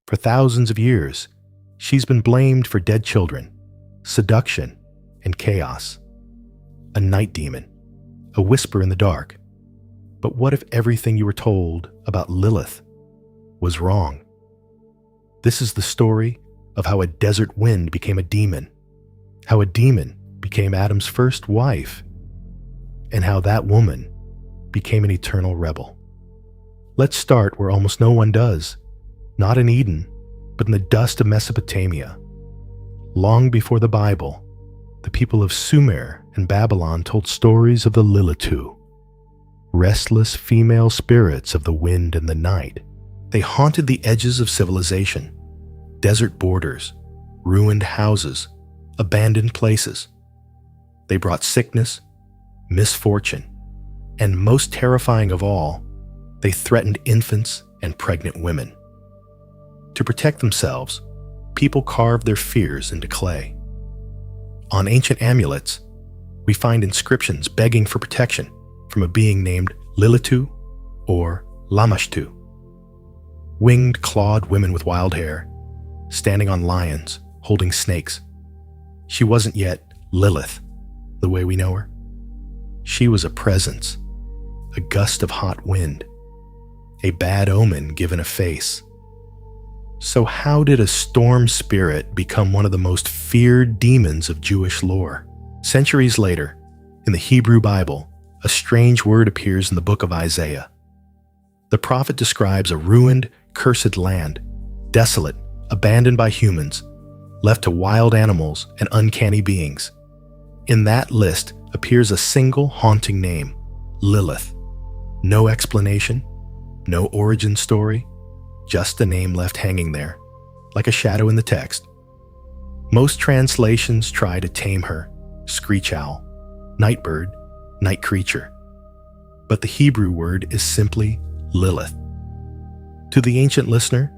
For thousands of years, she's been blamed for dead children, seduction, and chaos. A night demon, a whisper in the dark. But what if everything you were told about Lilith was wrong? This is the story of how a desert wind became a demon, how a demon became Adam's first wife, and how that woman became an eternal rebel. Let's start where almost no one does, not in Eden, but in the dust of Mesopotamia. Long before the Bible, the people of Sumer and Babylon told stories of the Lilith, restless female spirits of the wind and the night. They haunted the edges of civilization, desert borders, ruined houses, abandoned places. They brought sickness, misfortune, and most terrifying of all, they threatened infants and pregnant women. To protect themselves, people carved their fears into clay. On ancient amulets, we find inscriptions begging for protection from a being named Lilith or Lamashtu. Winged, clawed women with wild hair, standing on lions, holding snakes. She wasn't yet Lilith, the way we know her. She was a presence, a gust of hot wind, a bad omen given a face. So how did a storm spirit become one of the most feared demons of Jewish lore? Centuries later, in the Hebrew Bible, a strange word appears in the book of Isaiah. The prophet describes a ruined, cursed land, desolate, abandoned by humans, left to wild animals and uncanny beings. In that list appears a single haunting name, Lilith. No explanation, no origin story, just a name left hanging there, like a shadow in the text. Most translations try to tame her, screech owl, night bird, night creature. But the Hebrew word is simply Lilith. To the ancient listener,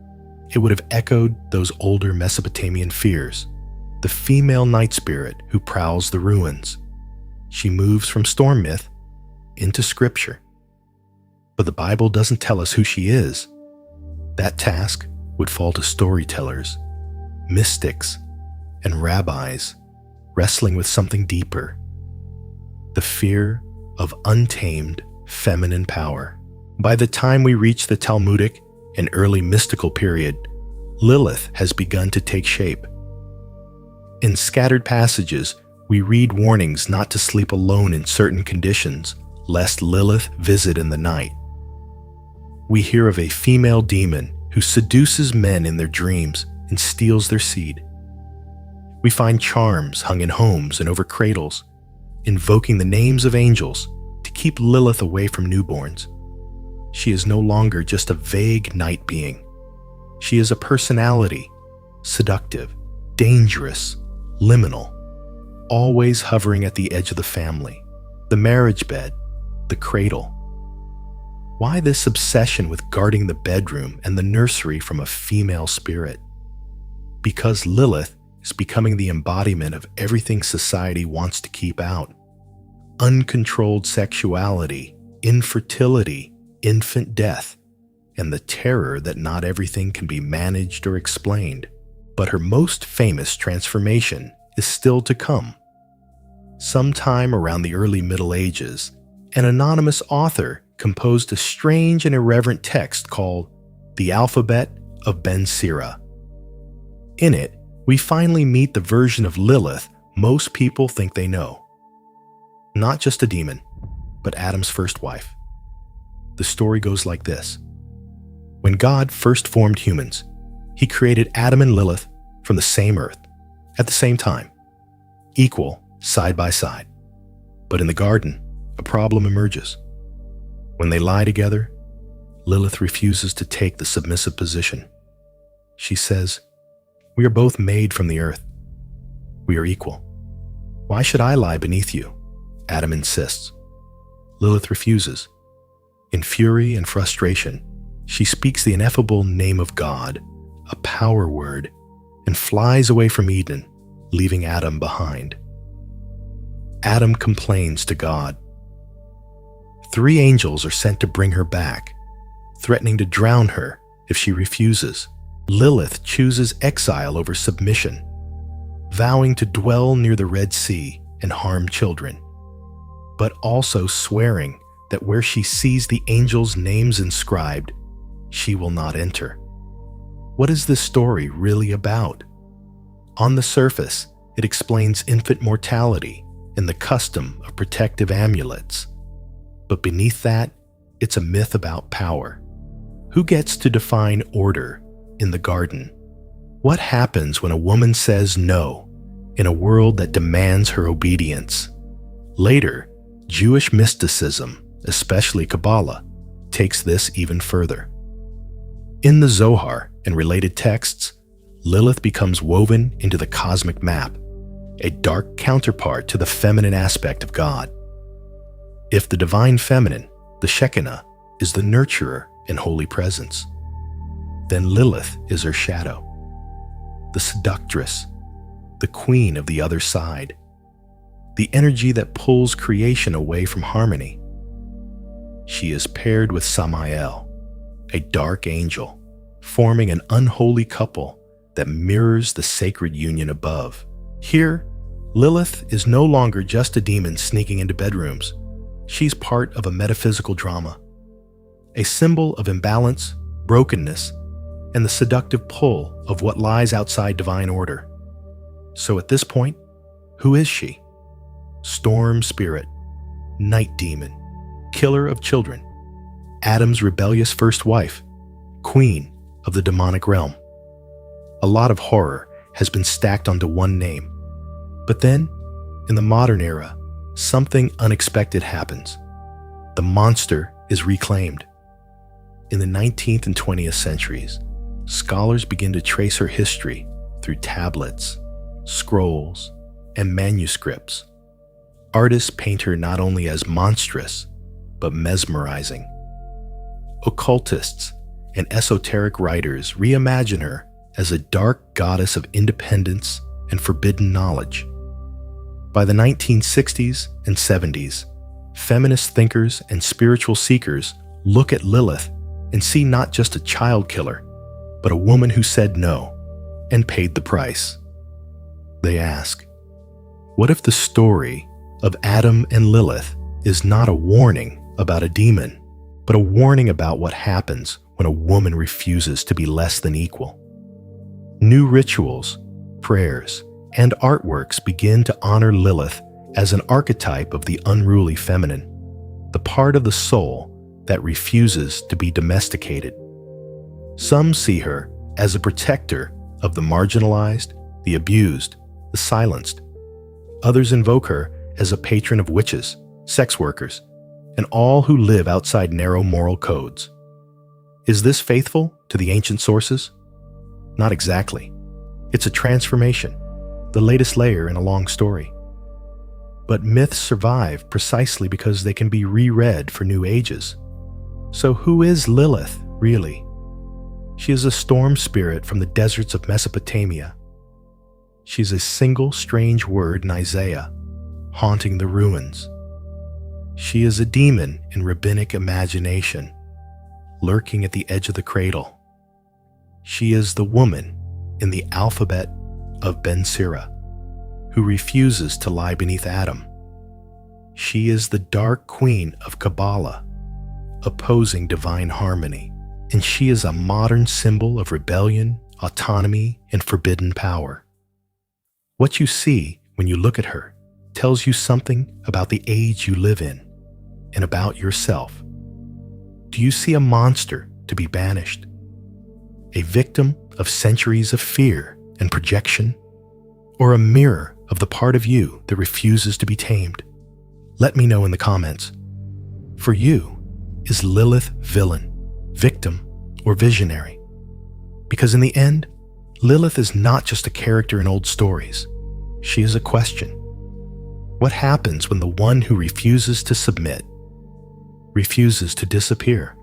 it would have echoed those older Mesopotamian fears, the female night spirit who prowls the ruins. She moves from storm myth into scripture. But the Bible doesn't tell us who she is. That task would fall to storytellers, mystics, and rabbis wrestling with something deeper. The fear of untamed feminine power. By the time we reach the Talmudic and early mystical period, Lilith has begun to take shape. In scattered passages, we read warnings not to sleep alone in certain conditions, lest Lilith visit in the night. We hear of a female demon who seduces men in their dreams and steals their seed. We find charms hung in homes and over cradles, invoking the names of angels to keep Lilith away from newborns. She is no longer just a vague night being. She is a personality, seductive, dangerous, liminal, always hovering at the edge of the family, the marriage bed, the cradle. Why this obsession with guarding the bedroom and the nursery from a female spirit? Because Lilith is becoming the embodiment of everything society wants to keep out. Uncontrolled sexuality, infertility, infant death, and the terror that not everything can be managed or explained. But her most famous transformation is still to come. Sometime around the early Middle Ages, an anonymous author composed a strange and irreverent text called the Alphabet of Ben-Sira. In it, we finally meet the version of Lilith most people think they know. Not just a demon, but Adam's first wife. The story goes like this. When God first formed humans, he created Adam and Lilith from the same earth, at the same time, equal, side by side. But in the garden, a problem emerges. When they lie together, Lilith refuses to take the submissive position. She says, "We are both made from the earth. We are equal. Why should I lie beneath you?" Adam insists. Lilith refuses. In fury and frustration, she speaks the ineffable name of God, a power word, and flies away from Eden, leaving Adam behind. Adam complains to God. 3 angels are sent to bring her back, threatening to drown her if she refuses. Lilith chooses exile over submission, vowing to dwell near the Red Sea and harm children, but also swearing that where she sees the angels' names inscribed, she will not enter. What is this story really about? On the surface, it explains infant mortality and the custom of protective amulets. But beneath that, it's a myth about power. Who gets to define order in the garden? What happens when a woman says no in a world that demands her obedience? Later, Jewish mysticism, especially Kabbalah, takes this even further. In the Zohar and related texts, Lilith becomes woven into the cosmic map, a dark counterpart to the feminine aspect of God. If the divine feminine, the Shekinah, is the nurturer and holy presence, then Lilith is her shadow, the seductress, the queen of the other side, the energy that pulls creation away from harmony. She is paired with Samael, a dark angel, forming an unholy couple that mirrors the sacred union above. Here, Lilith is no longer just a demon sneaking into bedrooms. She's part of a metaphysical drama, a symbol of imbalance, brokenness, and the seductive pull of what lies outside divine order. So at this point, who is she? Storm spirit, night demon, killer of children, Adam's rebellious first wife, queen of the demonic realm. A lot of horror has been stacked onto one name. But then, in the modern era, something unexpected happens. The monster is reclaimed. In the 19th and 20th centuries, scholars begin to trace her history through tablets, scrolls, and manuscripts. Artists paint her not only as monstrous, but mesmerizing. Occultists and esoteric writers reimagine her as a dark goddess of independence and forbidden knowledge. By the 1960s and 70s, feminist thinkers and spiritual seekers look at Lilith and see not just a child killer, but a woman who said no and paid the price. They ask, what if the story of Adam and Lilith is not a warning about a demon, but a warning about what happens when a woman refuses to be less than equal? New rituals, prayers, and artworks begin to honor Lilith as an archetype of the unruly feminine, the part of the soul that refuses to be domesticated. Some see her as a protector of the marginalized, the abused, the silenced. Others invoke her as a patron of witches, sex workers, and all who live outside narrow moral codes. Is this faithful to the ancient sources? Not exactly. It's a transformation, the latest layer in a long story. But myths survive precisely because they can be reread for new ages. So who is Lilith, really? She is a storm spirit from the deserts of Mesopotamia. She's a single strange word in Isaiah, haunting the ruins. She is a demon in rabbinic imagination, lurking at the edge of the cradle. She is the woman in the Alphabet of Ben-Sira, who refuses to lie beneath Adam. She is the dark queen of Kabbalah, opposing divine harmony, and she is a modern symbol of rebellion, autonomy, and forbidden power. What you see when you look at her tells you something about the age you live in and about yourself. Do you see a monster to be banished? A victim of centuries of fear and projection? Or a mirror of the part of you that refuses to be tamed? Let me know in the comments. For you, is Lilith villain, victim, or visionary? Because in the end, Lilith is not just a character in old stories. She is a question. What happens when the one who refuses to submit refuses to disappear?